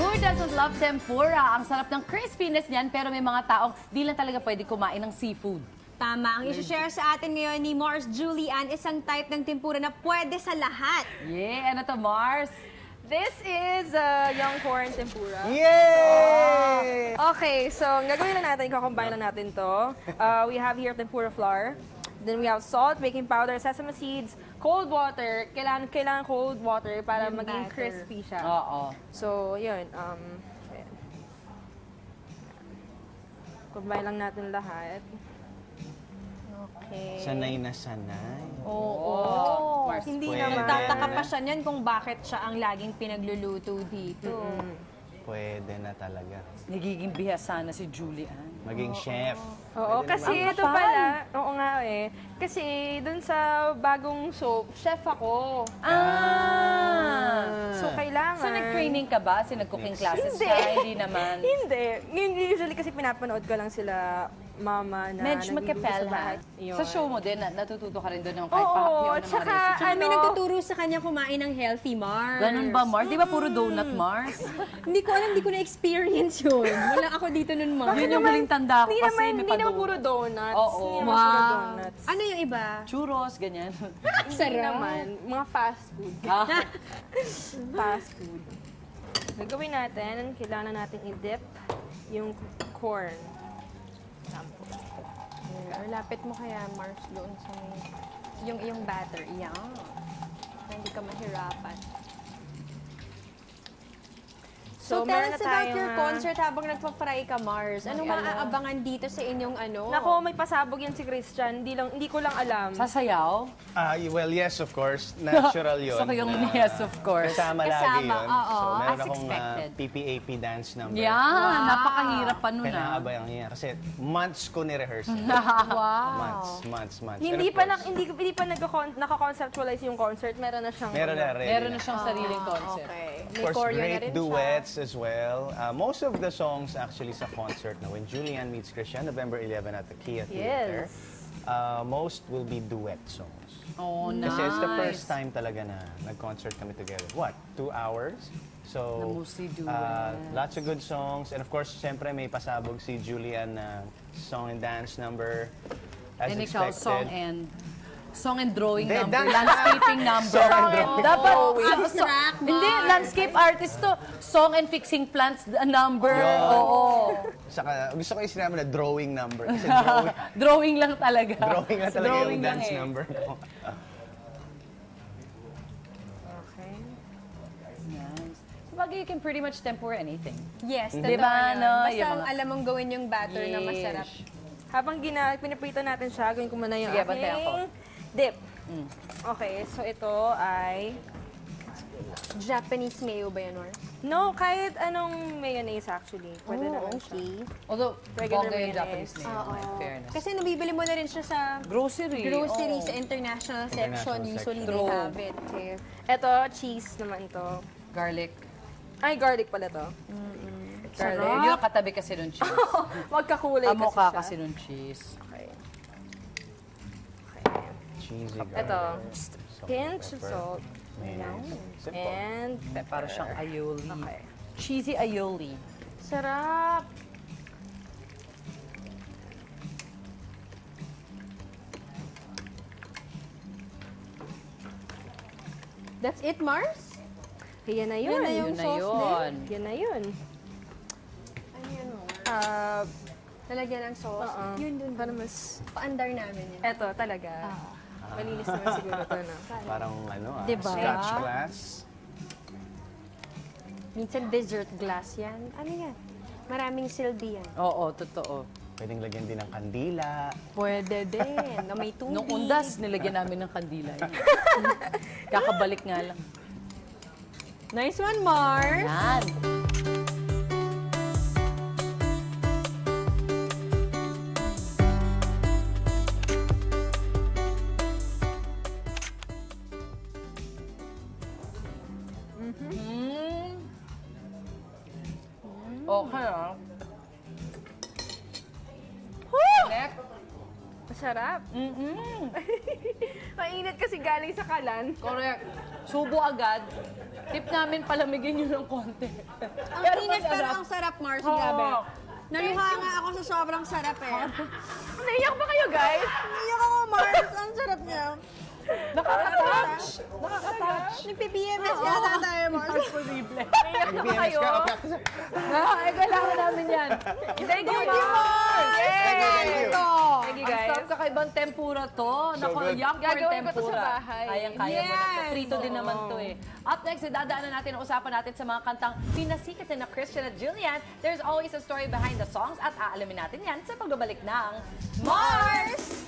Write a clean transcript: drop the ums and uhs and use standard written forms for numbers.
Who doesn't love tempura? Ang sarap ng crispiness niyan, pero may mga taong di lang talaga pwede kumain ng seafood. Tama. Ang isi-share sa atin ngayon ni Mars Julian, isang type ng tempura na pwede sa lahat. Yeah, ano to, Mars? This is young corn tempura. Yay! Okay, so ang gagawin lang natin, i-combine lang natin to. We have here tempura flour. Then we have salt, baking powder, sesame seeds, cold water. Kailangan cold water para Yung maging batter. crispy siya. Oo. So, yun. Ayan. Combine lang natin lahat. Okay. Sanay na sanay. Oo. Mars, Hindi pwede. naman. Nagtataka pa siya niyan kung bakit siya ang laging pinagluluto dito. Pwede na talaga. Nagiging bihasa na si Julian. Maging chef. Oo, Pwede kasi naman. ito pala, oo nga eh. Kasi dun sa bagong soap, chef ako. Ah! So, kailangan... So, nag-training ka ba? Kasi nag-cooking classes Hindi. ka? Hindi naman. Hindi. Usually kasi pinapanood ko lang sila mama na Medyo nagluluto makapel, sa ha? bahay. Yun. Sa show mo din, natututo ka rin doon ng kahit Oo, pahapyaw ng mga tsaka, recipe. May nagtuturo sa kanya kumain ng healthy, Mars. Ganun ba, Mars? Di ba puro donut, Mars? Hindi ko alam, hindi ko na-experience yun. Wala ako dito nun, Mars. Yun yung huling tanda ko Hindi kasi naman, may hindi naman pa-donut. puro donuts. Oo. Hindi naman puro Wow. donuts. Ano yung iba? Churros, ganyan. Hindi Sarap. naman. Mga fast food. Ah, Fast food. Gagawin natin, kailangan natin i-dip yung corn. Lapit mo kaya, Mars, doon sa yung batter. Yan. Na hindi ka mahirapan. So, tell meron us na about tayong, your concert habang nagpa-fry ka, Mars. Anong maaabangan dito sa inyong ano? Nako, may pasabog yan si Christian. Hindi ko lang alam. sasayaw? Well, yes, of course. Natural yun. So, yung yes, of course. Kasama lagi Kasama, yun. oo. So, meron As akong expected. PPAP dance number. Yan, napakahirap pa nun Kailangan ah. abayang niya. Kasi months ko ni-rehearse. Wow. Months. Hindi And of pa course, hindi pa naka-conceptualize yung concert. Meron na siyang Meron na, ready Meron na na. siyang sariling concept. Okay. Of May course, choreo na great rin duets as well. Most of the songs actually sa concert na when Julian meets Christian, November 11 at the Kia Theater, most will be duet songs. Oh, nice. Kasi it's the first time talaga na nag-concert kami together. What? 2 hours? So, Na mostly duets. lots of good songs. And of course, siyempre may pasabog si Julian na song and dance number. As And ikaw, expected. song and drawing Hindi, number, dance. landscaping number. Song and drawing. Dapat, Abstract, hindi, Mars. landscape artist to. Song and fixing plants number. Yun. Oo. Saka, gusto ko yung sinabi na drawing number. Kasi drawing, Drawing lang talaga. drawing na talaga Drawing yung lang dance eh. number ko. Okay. Nice. Sabagay, you can pretty much tempura anything. Yes, Di totoo ba, yun. no? Basta Yung mga- alam mong gawin yung batter na masarap. Habang pinaprito natin siya, gawin ko muna yung Sige, bantayan ko. dip. Okay, so ito ay... Japanese mayo ba yan, Mars? No, kahit anong mayonnaise actually. Pwede Oh, naman siya. okay. Although, Regular bongga yung mayonnaise. Japanese name. Oo. Fairness. Kasi nabibili mo na rin siya sa Grocery. grocery, oo. sa international International section. Usually section. they have it. Okay. Ito, cheese naman to. Garlic. Ay, garlic pala to. Garlic. Yun yung katabi kasi nung cheese. Magkakulay kasi Kamukha siya. kasi nung cheese. Okay. Cheesy Ito, garlic, pinch of pepper, salt. mayonnaise. Simple. And Para siyang aioli. Okay. Cheesy aioli. sarap. That's it, Mars? Yan na yun. Yan na yung Yun na sauce yun. Yan na yun. Ano yan, Mars? Lalagyan ng sauce? Yun dun. Para mas... Paandar namin yan. Eto, talaga. Malinis naman siguro to, no? Parang ano Diba? scotch glass. Minsan dessert glass yan. Ano yan? Maraming silbi yan. Oo, totoo. Pwedeng lagyan din ng kandila. Pwede din. Na may tubig. Nung undas, nilagyan namin ng kandila. Yan. Kakabalik nga lang. Nice one, Mars! Yan. Okay ah. Next. Masarap. Mainit kasi galing sa kalan. Correct. Subo agad. Tip namin, palamigin nyo ng konti. Ang init pero ang sarap, Mars. Oo. Grabe. Naluha nga ako sa sobrang sarap eh. Naiyak ba kayo, guys? Iyak ako, Mars. Ang sarap niya. Nakaka-touch. Nakaka-touch. Nagpi-PMS yata tayo, Mars. Imposible. Naiyak na ba PMS kayo? ka? Okay. Ay, kailangan namin yan. Thank you, Mars! Thank you. Thank you, Ang guys. sarap kakaibang tempura to. Naku, good. young corn Gagawin ko to tempura. sa bahay. Kayang-kaya mo na to. Yes! Prito din naman to eh. Up next, dadaanan natin ang usapan natin sa mga kantang pinasikat na Christian at Julian. There's always a story behind the songs at aalamin natin yan sa pagbabalik ng Mars!